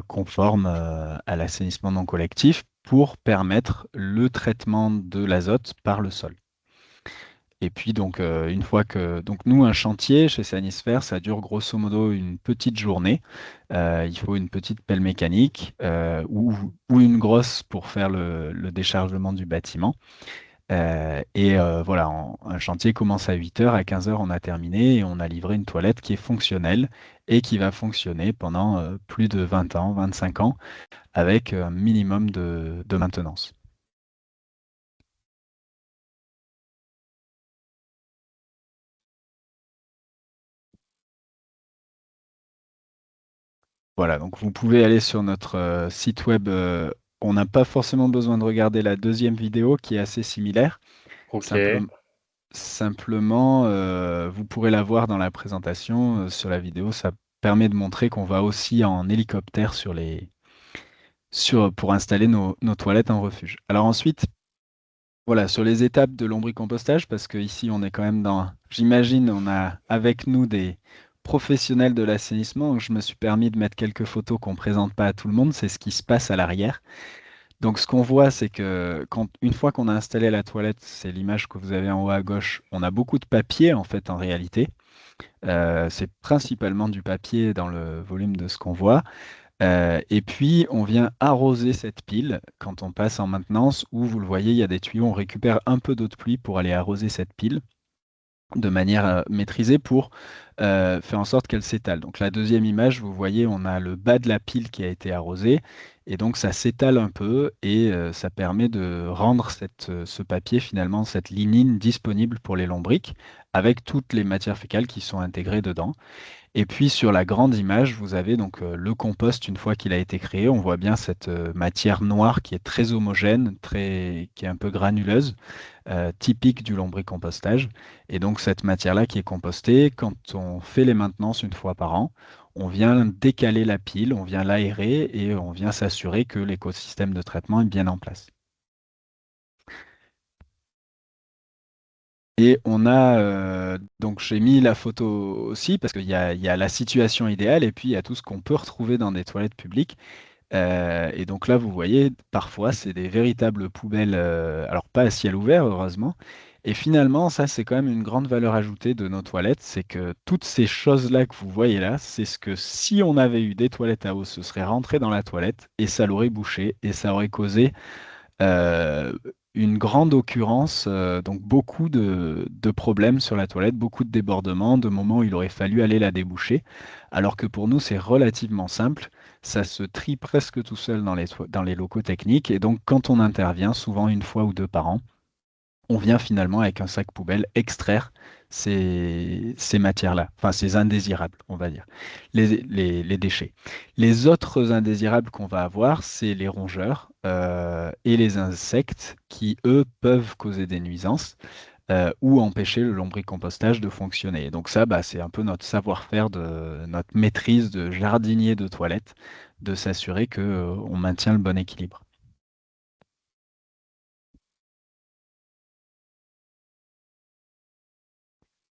conforme à l'assainissement non collectif pour permettre le traitement de l'azote par le sol. Et puis donc une fois que donc nous un chantier chez Sanisphère, ça dure grosso modo une petite journée. Il faut une petite pelle mécanique ou une grosse pour faire le déchargement du bâtiment. Voilà, un chantier commence à 8 heures, à 15 heures, on a terminé et on a livré une toilette qui est fonctionnelle et qui va fonctionner pendant plus de 20 ans, 25 ans, avec un minimum de maintenance. Voilà, donc vous pouvez aller sur notre site web. On n'a pas forcément besoin de regarder la deuxième vidéo qui est assez similaire. Ok. Simplement, vous pourrez la voir dans la présentation. Sur la vidéo, ça permet de montrer qu'on va aussi en hélicoptère pour installer nos toilettes en refuge. Alors ensuite, voilà, sur les étapes de lombricompostage, parce que ici on est quand même j'imagine, on a avec nous des professionnels de l'assainissement, donc je me suis permis de mettre quelques photos qu'on ne présente pas à tout le monde, c'est ce qui se passe à l'arrière. Donc ce qu'on voit, c'est que une fois qu'on a installé la toilette, c'est l'image que vous avez en haut à gauche, on a beaucoup de papier en fait en réalité. C'est principalement du papier dans le volume de ce qu'on voit. Et puis, on vient arroser cette pile quand on passe en maintenance, où vous le voyez, il y a des tuyaux, on récupère un peu d'eau de pluie pour aller arroser cette pile de manière maîtrisée pour faire en sorte qu'elle s'étale. Donc la deuxième image, vous voyez, on a le bas de la pile qui a été arrosé, et donc ça s'étale un peu, et ça permet de rendre ce papier, finalement, cette lignine disponible pour les lombrics, avec toutes les matières fécales qui sont intégrées dedans. Et puis sur la grande image, vous avez donc le compost une fois qu'il a été créé. On voit bien cette matière noire qui est très homogène, qui est un peu granuleuse, typique du lombricompostage. Et donc cette matière-là qui est compostée, quand on fait les maintenances une fois par an, on vient décaler la pile, on vient l'aérer et on vient s'assurer que l'écosystème de traitement est bien en place. Et on a, donc j'ai mis la photo aussi parce qu'il y a la situation idéale et puis il y a tout ce qu'on peut retrouver dans des toilettes publiques. Et donc là, vous voyez, parfois, c'est des véritables poubelles, alors pas à ciel ouvert, heureusement. Et finalement, ça, c'est quand même une grande valeur ajoutée de nos toilettes, c'est que toutes ces choses-là que vous voyez là, c'est ce que si on avait eu des toilettes à eau, ce serait rentré dans la toilette et ça l'aurait bouché et ça aurait causé euh, une grande occurrence, donc beaucoup de problèmes sur la toilette, beaucoup de débordements, de moments où il aurait fallu aller la déboucher, alors que pour nous, c'est relativement simple. Ça se trie presque tout seul dans les locaux techniques, et donc quand on intervient, souvent une fois ou deux par an, on vient finalement avec un sac poubelle extraire ces matières-là, enfin ces indésirables, on va dire, les déchets. Les autres indésirables qu'on va avoir, c'est les rongeurs et les insectes qui, eux, peuvent causer des nuisances ou empêcher le lombricompostage de fonctionner. Et donc ça, bah, c'est un peu notre savoir-faire, notre maîtrise de jardinier de toilette, de s'assurer que, on maintient le bon équilibre.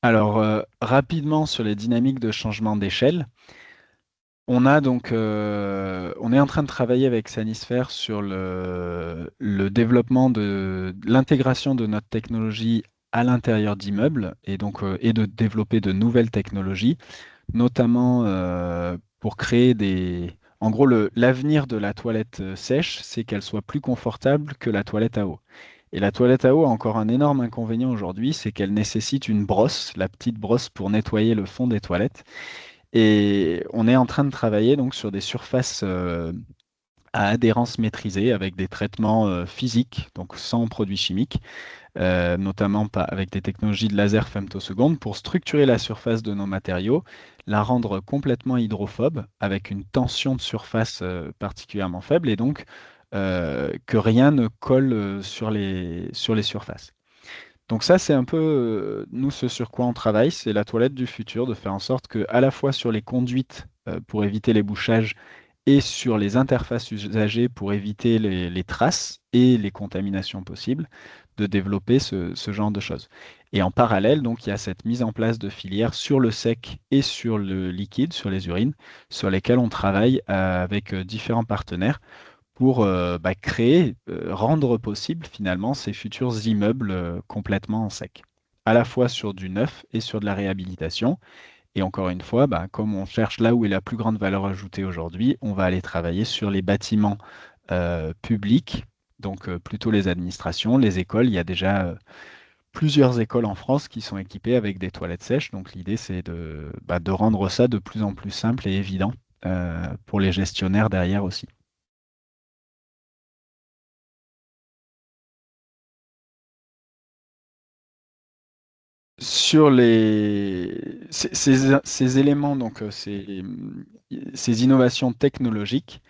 Alors, rapidement sur les dynamiques de changement d'échelle, on est en train de travailler avec Sanisphère sur le développement de l'intégration de notre technologie à l'intérieur d'immeubles et donc et de développer de nouvelles technologies, notamment pour créer des. En gros, l'avenir de la toilette sèche, c'est qu'elle soit plus confortable que la toilette à eau. Et la toilette à eau a encore un énorme inconvénient aujourd'hui, c'est qu'elle nécessite une brosse, la petite brosse pour nettoyer le fond des toilettes. Et on est en train de travailler donc sur des surfaces à adhérence maîtrisée avec des traitements physiques, donc sans produits chimiques, notamment avec des technologies de laser femtoseconde pour structurer la surface de nos matériaux, la rendre complètement hydrophobe avec une tension de surface particulièrement faible et donc que rien ne colle sur les surfaces. Donc ça, c'est un peu, nous, ce sur quoi on travaille, c'est la toilette du futur, de faire en sorte que, à la fois sur les conduites pour éviter les bouchages et sur les interfaces usagées pour éviter les traces et les contaminations possibles, de développer ce genre de choses. Et en parallèle, donc, il y a cette mise en place de filières sur le sec et sur le liquide, sur les urines, sur lesquelles on travaille avec différents partenaires pour bah, créer, rendre possible finalement ces futurs immeubles complètement en sec, à la fois sur du neuf et sur de la réhabilitation. Et encore une fois, bah, comme on cherche là où est la plus grande valeur ajoutée aujourd'hui, on va aller travailler sur les bâtiments publics, donc plutôt les administrations, les écoles. Il y a déjà plusieurs écoles en France qui sont équipées avec des toilettes sèches. Donc l'idée, c'est de rendre ça de plus en plus simple et évident pour les gestionnaires derrière aussi. Sur ces éléments, donc ces innovations technologiques,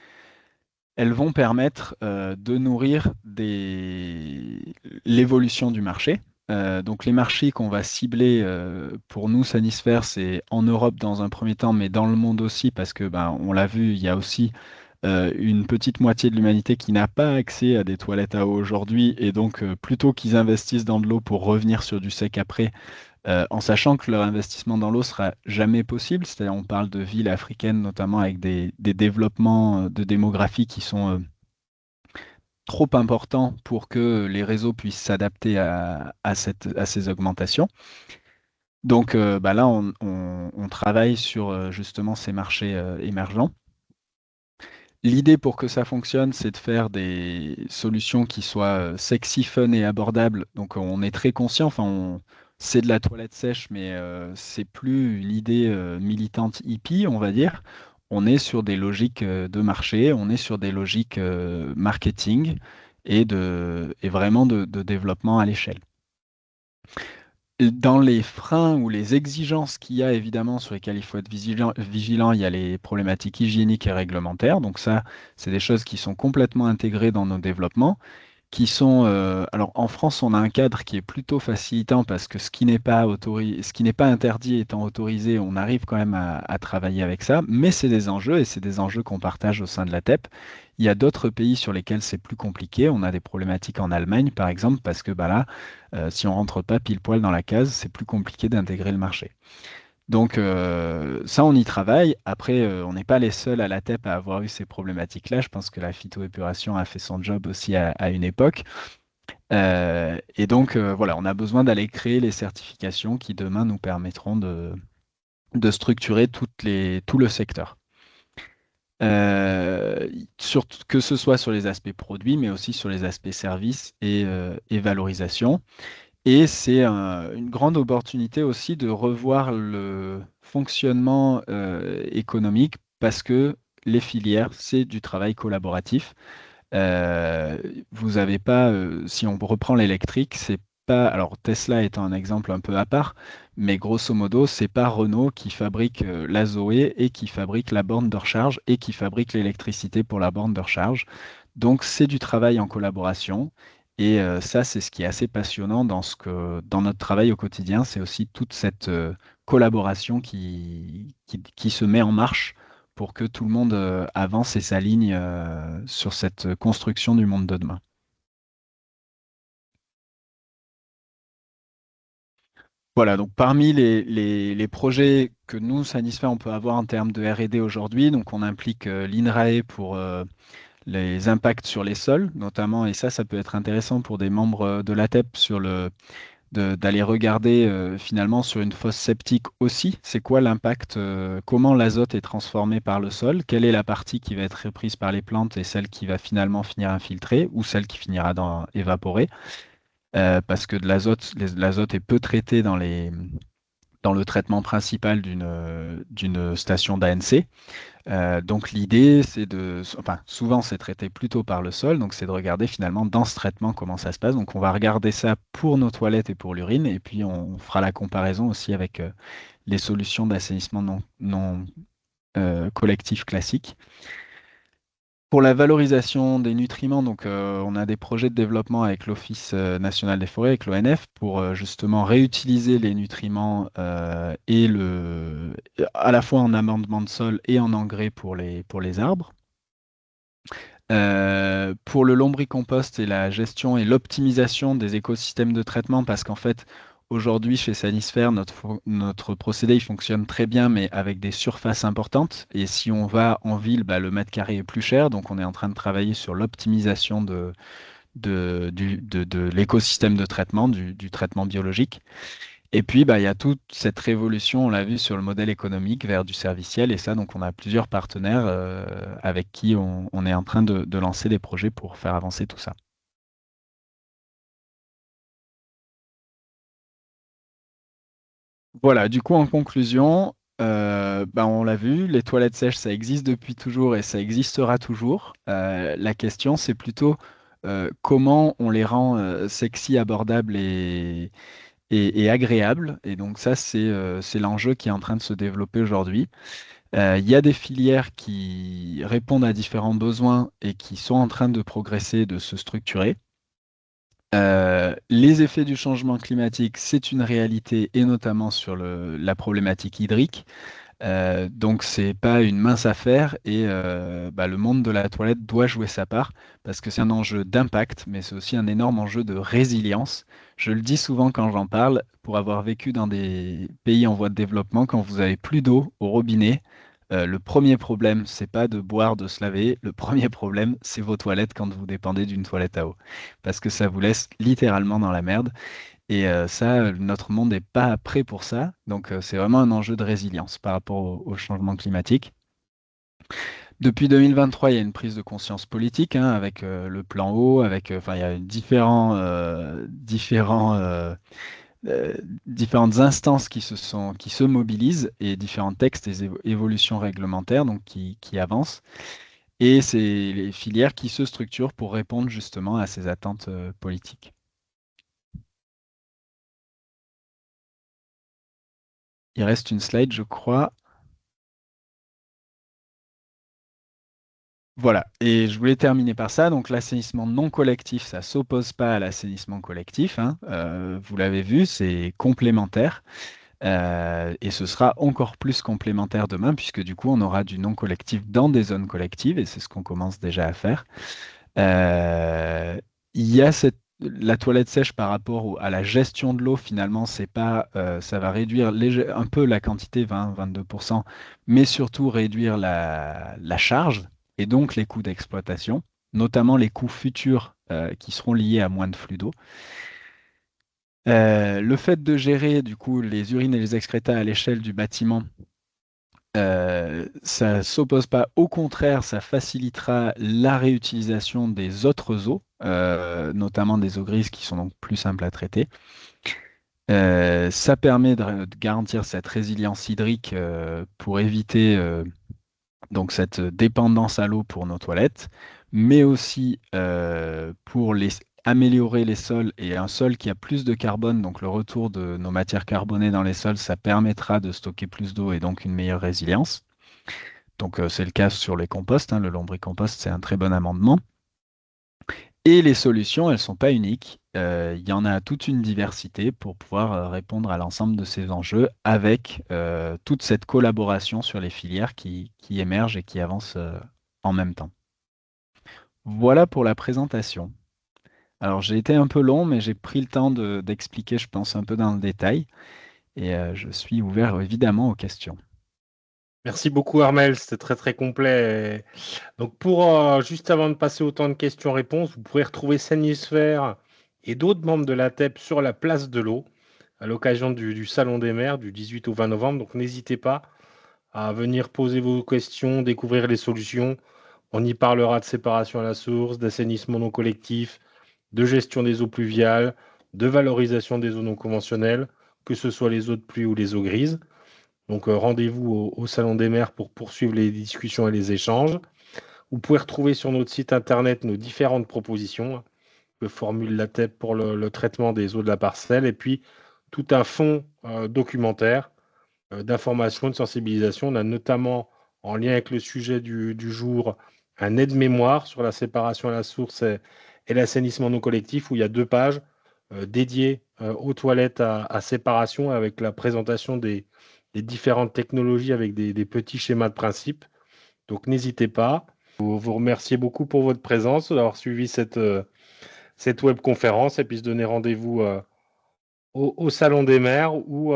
elles vont permettre de nourrir l'évolution du marché. Donc les marchés qu'on va cibler pour nous, Sanisphère, c'est en Europe dans un premier temps, mais dans le monde aussi, parce que ben, on l'a vu, il y a aussi une petite moitié de l'humanité qui n'a pas accès à des toilettes à eau aujourd'hui, et donc plutôt qu'ils investissent dans de l'eau pour revenir sur du sec après, en sachant que leur investissement dans l'eau sera jamais possible. C'est-à-dire, on parle de villes africaines, notamment avec des développements de démographie qui sont trop importants pour que les réseaux puissent s'adapter à ces augmentations. Donc bah là, on travaille sur justement ces marchés émergents. L'idée pour que ça fonctionne, c'est de faire des solutions qui soient sexy, fun et abordables. Donc on est très conscient, c'est de la toilette sèche, mais c'est plus une idée militante hippie, on va dire. On est sur des logiques de marché, on est sur des logiques marketing et vraiment de développement à l'échelle. Dans les freins ou les exigences qu'il y a évidemment sur lesquelles il faut être vigilant, il y a les problématiques hygiéniques et réglementaires. Donc ça, c'est des choses qui sont complètement intégrées dans nos développements. qui sont... alors en France, on a un cadre qui est plutôt facilitant parce que ce qui n'est pas interdit étant autorisé, on arrive quand même à travailler avec ça, mais c'est des enjeux et c'est des enjeux qu'on partage au sein de la TEP. Il y a d'autres pays sur lesquels c'est plus compliqué. On a des problématiques en Allemagne, par exemple, parce que bah là, si on rentre pas pile poil dans la case, c'est plus compliqué d'intégrer le marché. Donc ça, on y travaille. Après, on n'est pas les seuls à la TEP à avoir eu ces problématiques-là. Je pense que la phytoépuration a fait son job aussi à une époque. Et donc voilà, on a besoin d'aller créer les certifications qui demain nous permettront de structurer tout le secteur. Euh, que ce soit sur les aspects produits, mais aussi sur les aspects services et valorisation. Et c'est une grande opportunité aussi de revoir le fonctionnement économique parce que les filières, c'est du travail collaboratif. Euh, Vous avez pas, si on reprend l'électrique, c'est pas, alors Tesla étant un exemple un peu à part, mais grosso modo, c'est pas Renault qui fabrique la Zoé et qui fabrique la borne de recharge et qui fabrique l'électricité pour la borne de recharge. Donc c'est du travail en collaboration. Et ça, c'est ce qui est assez passionnant dans notre travail au quotidien, c'est aussi toute cette collaboration qui se met en marche pour que tout le monde avance et s'aligne sur cette construction du monde de demain. Voilà, donc parmi les projets que nous, Sanisfait, on peut avoir en termes de R&D aujourd'hui, donc on implique l'INRAE pour les impacts sur les sols, notamment, et ça peut être intéressant pour des membres de l'ATEP d'aller regarder finalement sur une fosse septique aussi, c'est quoi l'impact, comment l'azote est transformé par le sol, quelle est la partie qui va être reprise par les plantes et celle qui va finalement finir infiltrée ou celle qui finira dans évaporée, parce que de l'azote, l'azote est peu traité dans le traitement principal d'une station d'ANC. Donc l'idée, enfin souvent c'est traité plutôt par le sol, donc c'est de regarder finalement dans ce traitement comment ça se passe. Donc on va regarder ça pour nos toilettes et pour l'urine, et puis on fera la comparaison aussi avec les solutions d'assainissement non collectif classiques. Pour la valorisation des nutriments, donc on a des projets de développement avec l'Office national des forêts, avec l'ONF, pour justement réutiliser les nutriments à la fois en amendement de sol et en engrais pour les arbres. Pour le lombricompost et la gestion et l'optimisation des écosystèmes de traitement, parce qu'en fait, aujourd'hui, chez Sanisphère, notre procédé, il fonctionne très bien, mais avec des surfaces importantes. Et si on va en ville, bah, le mètre carré est plus cher. Donc, on est en train de travailler sur l'optimisation de l'écosystème de traitement, du traitement biologique. Et puis, bah, il y a toute cette révolution, on l'a vu sur le modèle économique vers du serviciel. Et ça, donc, on a plusieurs partenaires avec qui on est en train de lancer des projets pour faire avancer tout ça. Voilà, du coup, en conclusion, bah, on l'a vu, les toilettes sèches, ça existe depuis toujours et ça existera toujours. La question, c'est plutôt comment on les rend sexy, abordables et agréables. Et donc ça, c'est l'enjeu qui est en train de se développer aujourd'hui. Il y a des filières qui répondent à différents besoins et qui sont en train de progresser, de se structurer. Les effets du changement climatique, c'est une réalité et notamment sur la problématique hydrique. Donc c'est pas une mince affaire et bah, le monde de la toilette doit jouer sa part parce que c'est un enjeu d'impact, mais c'est aussi un énorme enjeu de résilience. Je le dis souvent quand j'en parle, pour avoir vécu dans des pays en voie de développement, quand vous avez plus d'eau au robinet, le premier problème, c'est pas de boire, de se laver. Le premier problème, c'est vos toilettes quand vous dépendez d'une toilette à eau, parce que ça vous laisse littéralement dans la merde. Et ça, notre monde n'est pas prêt pour ça. Donc, c'est vraiment un enjeu de résilience par rapport au changement climatique. Depuis 2023, il y a une prise de conscience politique hein, avec le plan eau, enfin, il y a euh, différentes instances qui se mobilisent et différents textes et évolutions réglementaires donc qui avancent. Et c'est les filières qui se structurent pour répondre justement à ces attentes politiques. Il reste une slide, je crois. Voilà, et je voulais terminer par ça. Donc l'assainissement non collectif, ça s'oppose pas à l'assainissement collectif, hein. Vous l'avez vu, c'est complémentaire. Et ce sera encore plus complémentaire demain, puisque du coup, on aura du non collectif dans des zones collectives, et c'est ce qu'on commence déjà à faire. Euh, il y a la toilette sèche par rapport à la gestion de l'eau, finalement, c'est pas, ça va réduire un peu la quantité, 20-22%, mais surtout réduire la charge et donc les coûts d'exploitation, notamment les coûts futurs qui seront liés à moins de flux d'eau. Le fait de gérer du coup les urines et les excrétas à l'échelle du bâtiment, ça ne s'oppose pas, au contraire, ça facilitera la réutilisation des autres eaux, notamment des eaux grises qui sont donc plus simples à traiter. Ça permet de garantir cette résilience hydrique pour éviter donc cette dépendance à l'eau pour nos toilettes, mais aussi pour améliorer les sols et un sol qui a plus de carbone, donc le retour de nos matières carbonées dans les sols, ça permettra de stocker plus d'eau et donc une meilleure résilience. Donc c'est le cas sur les composts, hein, le lombricompost, c'est un très bon amendement. Et les solutions, elles ne sont pas uniques. Il y en a toute une diversité pour pouvoir répondre à l'ensemble de ces enjeux avec toute cette collaboration sur les filières qui émergent et qui avancent en même temps. Voilà pour la présentation. Alors j'ai été un peu long, mais j'ai pris le temps d'expliquer, je pense, un peu dans le détail. Et je suis ouvert évidemment aux questions. Merci beaucoup Armel, c'était très très complet. Donc juste avant de passer au temps de questions-réponses, vous pourrez retrouver Sainisphère et d'autres membres de la TEP sur la place de l'eau à l'occasion du Salon des maires du 18 au 20 novembre. Donc n'hésitez pas à venir poser vos questions, découvrir les solutions. On y parlera de séparation à la source, d'assainissement non collectif, de gestion des eaux pluviales, de valorisation des eaux non conventionnelles, que ce soit les eaux de pluie ou les eaux grises. Donc rendez-vous au Salon des maires pour poursuivre les discussions et les échanges. Vous pouvez retrouver sur notre site internet nos différentes propositions que formule la TEP pour le traitement des eaux de la parcelle et puis tout un fonds documentaire d'information, de sensibilisation. On a notamment, en lien avec le sujet du jour, un aide-mémoire sur la séparation à la source et l'assainissement non collectif où il y a 2 pages dédiées aux toilettes à séparation avec la présentation des différentes technologies avec des petits schémas de principe. Donc n'hésitez pas. Vous remercier beaucoup pour votre présence, d'avoir suivi cette webconférence et puis se donner rendez-vous au Salon des maires ou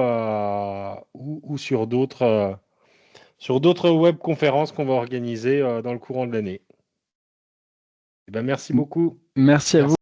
sur d'autres webconférences qu'on va organiser dans le courant de l'année. Eh ben, merci beaucoup. Merci à vous. Merci.